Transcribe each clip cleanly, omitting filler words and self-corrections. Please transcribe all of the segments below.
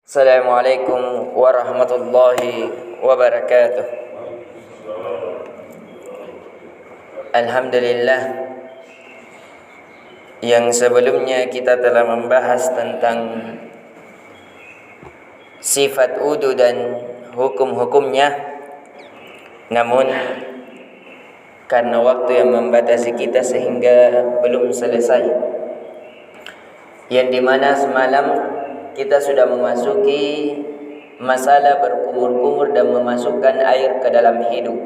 Assalamualaikum warahmatullahi wabarakatuh. Alhamdulillah, yang sebelumnya kita telah membahas tentang sifat wudu dan hukum-hukumnya. Namun karena waktu yang membatasi kita sehingga belum selesai, yang dimana semalam kita sudah memasuki masalah berkumur-kumur dan memasukkan air ke dalam hidung.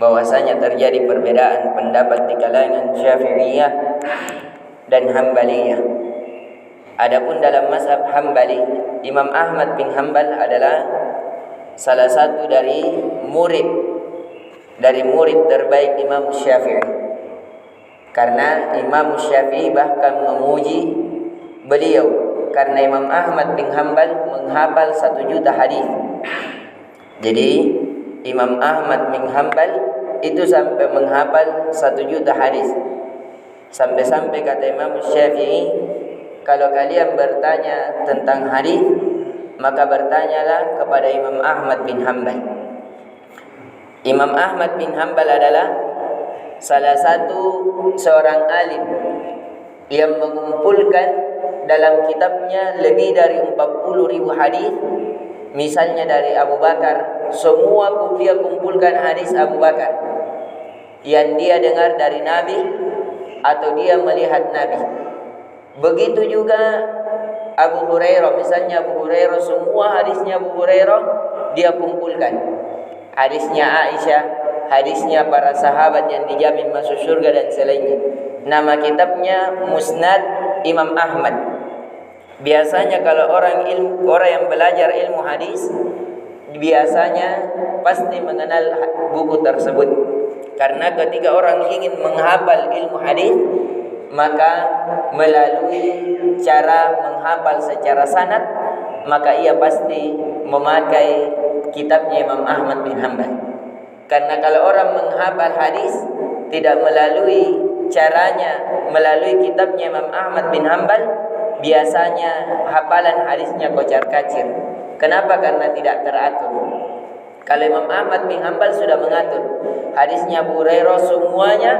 Bahwasanya terjadi perbedaan pendapat di kalangan Syafi'iyah dan Hambaliyah. Adapun dalam mazhab Hambali, Imam Ahmad bin Hanbal adalah salah satu dari murid terbaik Imam Syafi'i. Karena Imam Syafi'i bahkan memuji beliau karena Imam Ahmad bin Hanbal menghafal 1 juta hadis. Jadi Imam Ahmad bin Hanbal itu sampai menghafal 1 juta hadis. Sampai-sampai kata Imam Syafi'i, kalau kalian bertanya tentang hadis, maka bertanyalah kepada Imam Ahmad bin Hanbal. Imam Ahmad bin Hanbal adalah salah satu seorang alim yang mengumpulkan dalam kitabnya lebih dari 40.000 hadis. Misalnya dari Abu Bakar, semua dia kumpulkan hadis Abu Bakar yang dia dengar dari Nabi atau dia melihat Nabi. Begitu juga Abu Hurairah, misalnya Abu Hurairah, semua hadisnya Abu Hurairah dia kumpulkan. Hadisnya Aisyah, hadisnya para sahabat yang dijamin masuk surga dan selainnya. Nama kitabnya Musnad Imam Ahmad. Biasanya kalau orang yang belajar ilmu hadis biasanya pasti mengenal buku tersebut. Karena ketika orang ingin menghafal ilmu hadis, maka melalui cara menghafal secara sanad, maka ia pasti memakai kitabnya Imam Ahmad bin Hanbal. Karena kalau orang menghafal hadis tidak melalui caranya, melalui kitabnya Imam Ahmad bin Hanbal, biasanya hafalan hadisnya kocar-kacir. Kenapa? Karena tidak teratur. Kalau Imam Ahmad bin Hanbal sudah mengatur hadisnya Abu Hurairah, semuanya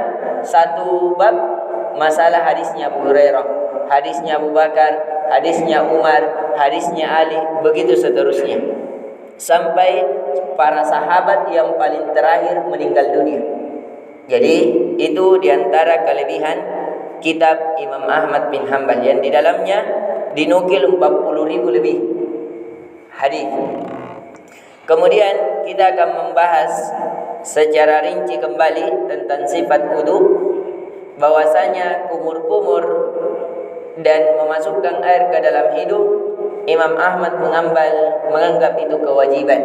satu bab masalah hadisnya Abu Hurairah, hadisnya Abu Bakar, hadisnya Umar, hadisnya Ali, begitu seterusnya, sampai para sahabat yang paling terakhir meninggal dunia. Jadi itu diantara kelebihan kitab Imam Ahmad bin Hanbal yang di dalamnya dinukil 40.000 lebih hadis. Kemudian kita akan membahas secara rinci kembali tentang sifat wudu, bahwasanya kumur-kumur dan memasukkan air ke dalam hidung, Imam Ahmad bin Hanbal menganggap itu kewajiban.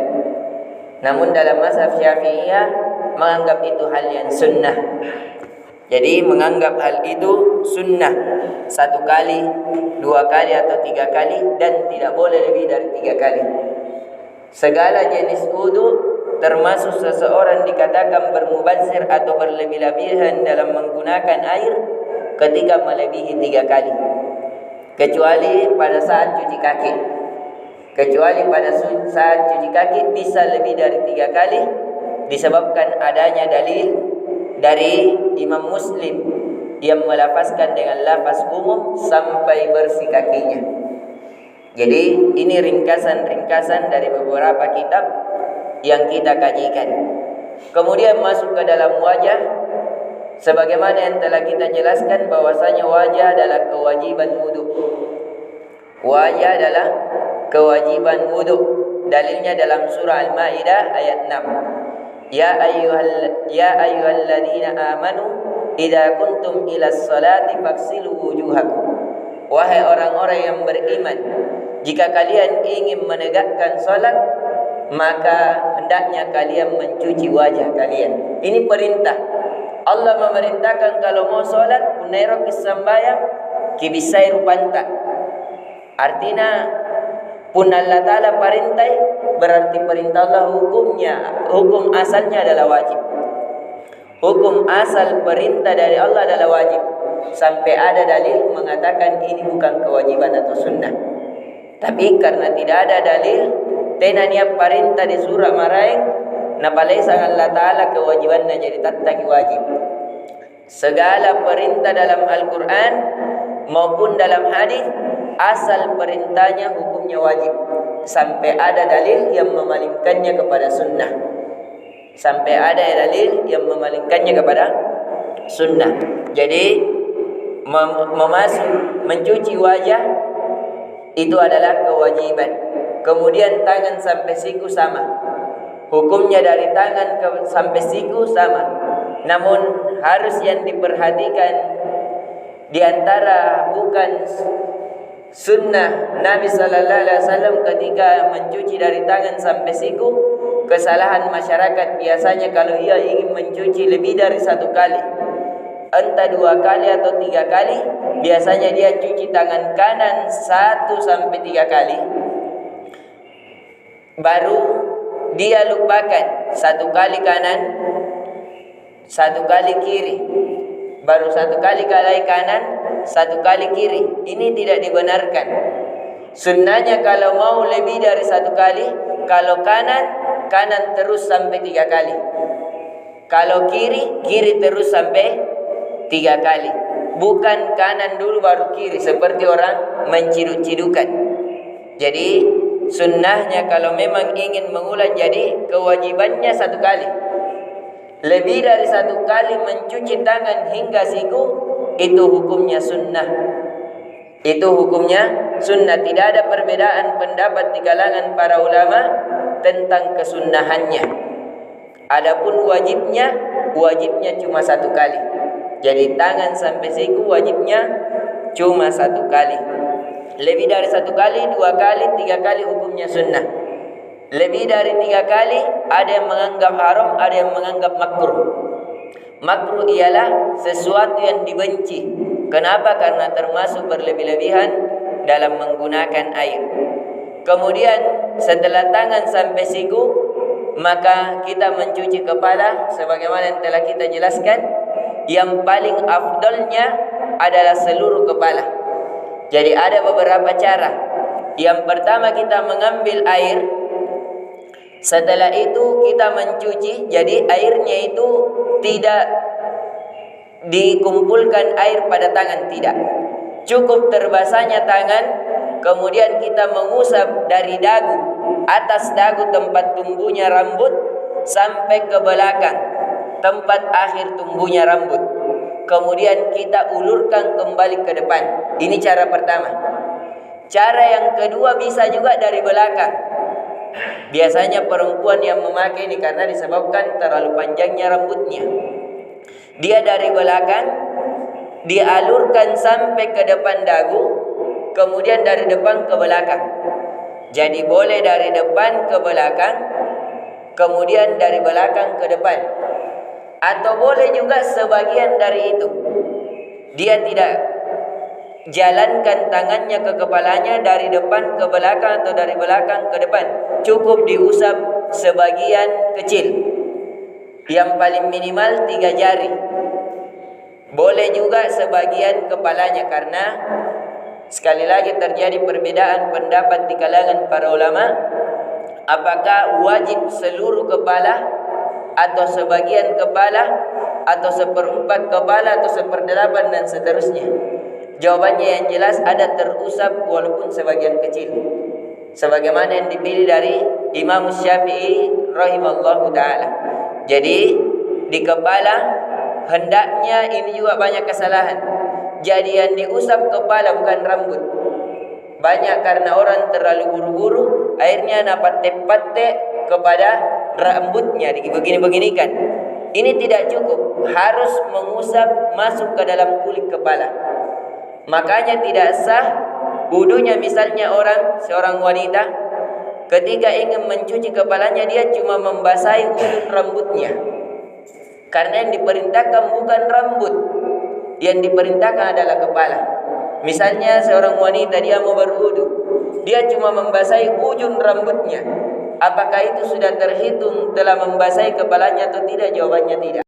Namun dalam mazhab Syafi'iyah menganggap itu hal yang sunnah. Jadi menganggap hal itu sunnah 1 kali, 2 kali atau 3 kali, dan tidak boleh lebih dari 3 kali. Segala jenis wudu termasuk seseorang dikatakan bermubazir atau berlebih-lebihan dalam menggunakan air ketika melebihi 3 kali. Kecuali pada saat cuci kaki. Kecuali pada saat cuci kaki bisa lebih dari 3 kali disebabkan adanya dalil dari Imam Muslim yang melafazkan dengan lafaz umum sampai bersih kakinya. Jadi ini ringkasan-ringkasan dari beberapa kitab yang kita kajikan. Kemudian masuk ke dalam wajah, sebagaimana yang telah kita jelaskan bahwasanya wajah adalah kewajiban wudu. Wajah adalah kewajiban wudu. Dalilnya dalam surah Al-Maidah ayat 6. Ya ayyuhalladzina amanu idza kuntum ilas salati faghsilu wujuhakum. Wahai orang-orang yang beriman, jika kalian ingin menegakkan salat, maka hendaknya kalian mencuci wajah kalian. Ini perintah. Allah memerintahkan kalau mau salat, unairo kisambayang kibisairu panta. Artinya pun Allah Ta'ala perintai, berarti perintah Allah hukum asalnya adalah wajib. Hukum asal perintah dari Allah adalah wajib. Sampai ada dalil mengatakan ini bukan kewajiban atau sunnah. Tapi karena tidak ada dalil tena niat perintah di surah maraeng napalesa Allah Ta'ala kewajibannya jadi tattaki wajib. Segala perintah dalam Al-Quran maupun dalam hadis asal perintahnya hukumnya wajib sampai ada dalil yang memalingkannya kepada sunnah. Sampai ada dalil yang memalingkannya kepada sunnah. Jadi mencuci wajah itu adalah kewajiban. Kemudian tangan sampai siku sama. Hukumnya dari tangan sampai siku sama. Namun harus yang diperhatikan di antara bukan sunnah Nabi sallallahu alaihi wasallam ketika mencuci dari tangan sampai siku. Kesalahan masyarakat biasanya kalau ia ingin mencuci lebih dari satu kali, entah 2 kali atau 3 kali, biasanya dia cuci tangan kanan 1 sampai 3 kali. Baru dia lupakan 1 kali kanan, 1 kali kiri. Baru 1 kali kanan, 1 kali kiri. Ini tidak dibenarkan. Sunnahnya kalau mau lebih dari 1 kali, kalau kanan terus sampai 3 kali. Kalau kiri terus sampai 3 kali. Bukan kanan dulu baru kiri seperti orang menciduk-cidukan. Jadi sunnahnya kalau memang ingin mengulang jadi kewajibannya 1 kali. Lebih dari 1 kali mencuci tangan hingga siku itu hukumnya sunnah. Itu hukumnya sunnah. Tidak ada perbedaan pendapat di kalangan para ulama tentang kesunnahannya. Adapun wajibnya cuma 1 kali. Jadi tangan sampai siku wajibnya cuma 1 kali. Lebih dari 1 kali, 2 kali, 3 kali hukumnya sunnah. Lebih dari 3 kali ada yang menganggap haram, ada yang menganggap makruh. Makruh ialah sesuatu yang dibenci. Kenapa? Karena termasuk berlebih-lebihan dalam menggunakan air. Kemudian setelah tangan sampai siku, maka kita mencuci kepala sebagaimana yang telah kita jelaskan. Yang paling afdalnya adalah seluruh kepala. Jadi ada beberapa cara. Yang pertama kita mengambil air. Setelah itu kita mencuci. Jadi airnya itu tidak dikumpulkan air pada tangan, tidak. Cukup terbasahnya tangan, kemudian kita mengusap dari dagu, atas dagu tempat tumbuhnya rambut sampai ke belakang tempat akhir tumbuhnya rambut. Kemudian kita ulurkan kembali ke depan. Ini cara pertama. Cara yang kedua bisa juga dari belakang. Biasanya perempuan yang memakai ini karena disebabkan terlalu panjangnya rambutnya. Dia dari belakang dialurkan sampai ke depan dagu, kemudian dari depan ke belakang. Jadi boleh dari depan ke belakang, kemudian dari belakang ke depan. Atau boleh juga sebagian dari itu. Dia tidak jalankan tangannya ke kepalanya dari depan ke belakang atau dari belakang ke depan. Cukup diusap sebagian kecil. Yang paling minimal 3 jari. Boleh juga sebagian kepalanya karena sekali lagi terjadi perbedaan pendapat di kalangan para ulama. Apakah wajib seluruh kepala atau sebagian kepala atau 1/4 kepala atau 1/8 dan seterusnya. Jawabannya yang jelas ada terusap walaupun sebagian kecil. Sebagaimana yang dipilih dari Imam Syafi'i rahimallahu ta'ala. Jadi di kepala hendaknya ini juga banyak kesalahan. Jadi yang diusap kepala bukan rambut. Banyak karena orang terlalu buru-buru, akhirnya napate-pate kepada rambutnya begini-beginikan. Ini tidak cukup, harus mengusap masuk ke dalam kulit kepala. Makanya tidak sah wudunya. Misalnya seorang wanita ketika ingin mencuci kepalanya, dia cuma membasahi ujung rambutnya. Karena yang diperintahkan bukan rambut, yang diperintahkan adalah kepala. Misalnya seorang wanita dia mau berwudu, dia cuma membasahi ujung rambutnya. Apakah itu sudah terhitung telah membasahi kepalanya atau tidak? Jawabannya tidak.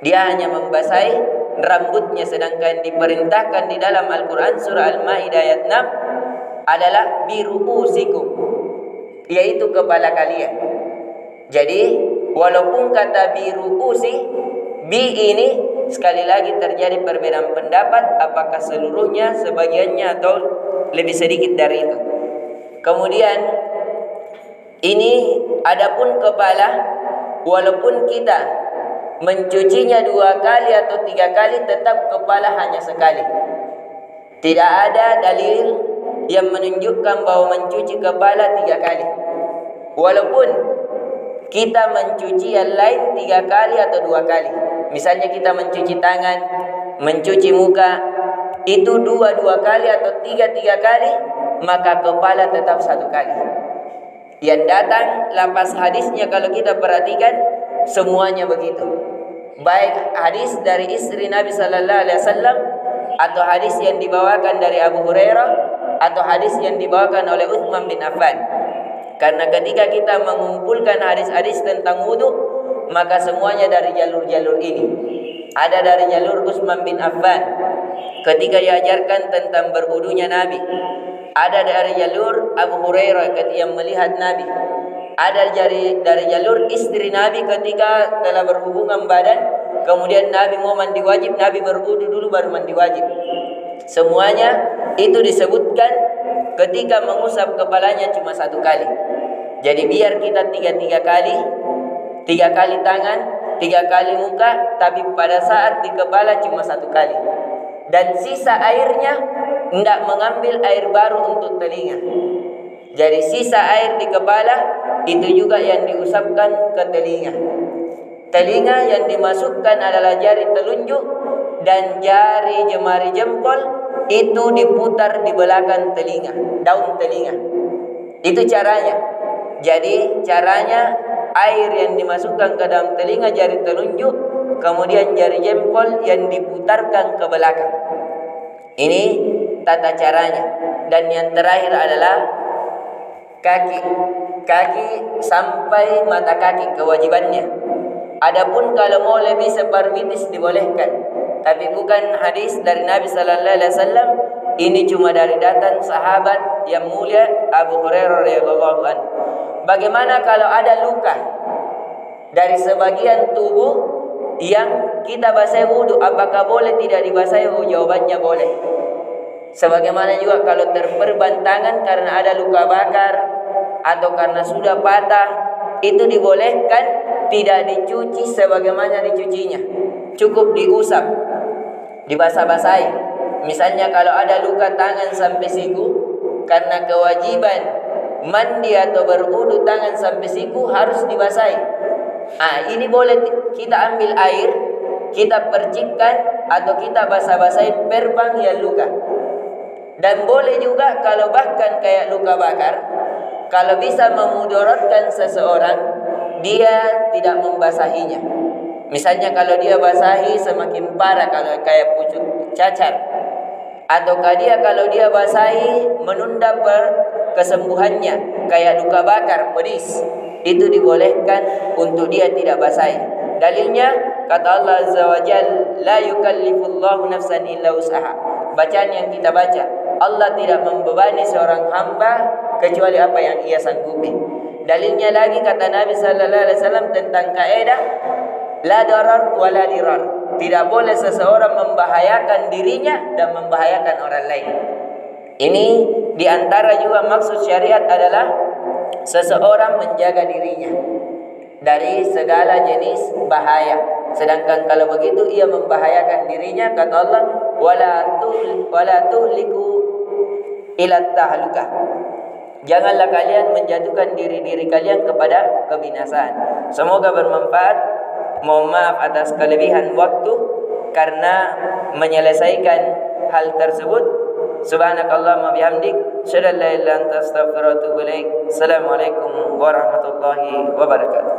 Dia hanya membasahi rambutnya, sedangkan diperintahkan di dalam Al-Quran surah Al-Ma'idah ayat 6, adalah biruusikum, yaitu kepala kalian. Jadi walaupun kata biruusi, bi ini sekali lagi terjadi perbedaan pendapat apakah seluruhnya, sebagiannya, atau lebih sedikit dari itu. Kemudian ini adapun kepala, walaupun kita mencucinya 2 kali atau 3 kali, tetap kepala hanya sekali. Tidak ada dalil yang menunjukkan bahwa mencuci kepala 3 kali. Walaupun kita mencuci yang lain 3 kali atau 2 kali. Misalnya kita mencuci tangan, mencuci muka, itu 2 kali atau 3 kali, maka kepala tetap 1 kali. Yang datang lafaz hadisnya kalau kita perhatikan semuanya begitu. Baik hadis dari istri Nabi sallallahu alaihi wasallam, atau hadis yang dibawakan dari Abu Hurairah, atau hadis yang dibawakan oleh Utsman bin Affan. Karena ketika kita mengumpulkan hadis-hadis tentang wudu, maka semuanya dari jalur-jalur ini. Ada dari jalur Utsman bin Affan ketika diajarkan tentang berwudunya Nabi. Ada dari jalur Abu Hurairah ketika melihat Nabi. Ada dari jalur istri Nabi ketika telah berhubungan badan, kemudian Nabi mau mandi wajib, Nabi berwudu dulu baru mandi wajib. Semuanya itu disebutkan ketika mengusap kepalanya cuma 1 kali. Jadi biar kita 3 kali, 3 kali tangan, 3 kali muka, tapi pada saat di kepala cuma 1 kali. Dan sisa airnya tidak mengambil air baru untuk telinga. Jadi sisa air di kepala itu juga yang diusapkan ke telinga. Telinga yang dimasukkan adalah jari telunjuk dan jari jemari jempol, itu diputar di belakang telinga, daun telinga. Itu caranya. Jadi caranya air yang dimasukkan ke dalam telinga jari telunjuk, kemudian jari jempol yang diputarkan ke belakang. Ini tata caranya. Dan yang terakhir adalah kaki. Kaki sampai mata kaki kewajibannya. Adapun kalau mau lebih seperbitis dibolehkan, tapi bukan hadis dari Nabi sallallahu alaihi wasallam. Ini cuma dari datang sahabat yang mulia Abu Hurairah radhiyallahu anhu. Bagaimana kalau ada luka dari sebagian tubuh yang kita basahi wudu, apakah boleh tidak dibasahi? Jawabannya boleh. Sebagaimana juga kalau terperban tangan karena ada luka bakar atau karena sudah patah, itu dibolehkan tidak dicuci sebagaimana dicucinya, cukup diusap, dibasah-basahi. Misalnya kalau ada luka tangan sampai siku, karena kewajiban mandi atau berwudu tangan sampai siku harus dibasahi. Ini boleh kita ambil air, kita percikkan atau kita basah-basahi perbang yang luka. Dan boleh juga kalau bahkan kayak luka bakar, kalau bisa memudaratkan seseorang, dia tidak membasahinya. Misalnya kalau dia basahi semakin parah, kalau kayak pucuk cacar, ataukah dia kalau dia basahi menunda kesembuhannya, kayak luka bakar, pedis, itu dibolehkan untuk dia tidak basahi. Dalilnya kata Allah Azza wa Jalla, la yukallifullahu nafsan illa usaha. Bacaan yang kita baca, Allah tidak membebani seorang hamba kecuali apa yang ia sanggupi. Dalilnya lagi kata Nabi sallallahu alaihi wasallam tentang kaidah la darar wa la dirar. Tidak boleh seseorang membahayakan dirinya dan membahayakan orang lain. Ini diantara juga maksud syariat adalah seseorang menjaga dirinya dari segala jenis bahaya. Sedangkan kalau begitu ia membahayakan dirinya, kata Allah, wala tuhliku ila tahlukah. Janganlah kalian menjatuhkan diri-diri kalian kepada kebinasaan. Semoga bermanfaat. Mohon maaf atas kelebihan waktu karena menyelesaikan hal tersebut. Subhanakallahumma bihamdik, asyhadu an la ilaha illa anta, astaghfiruka wa atubu ilaik. Assalamualaikum warahmatullahi wabarakatuh.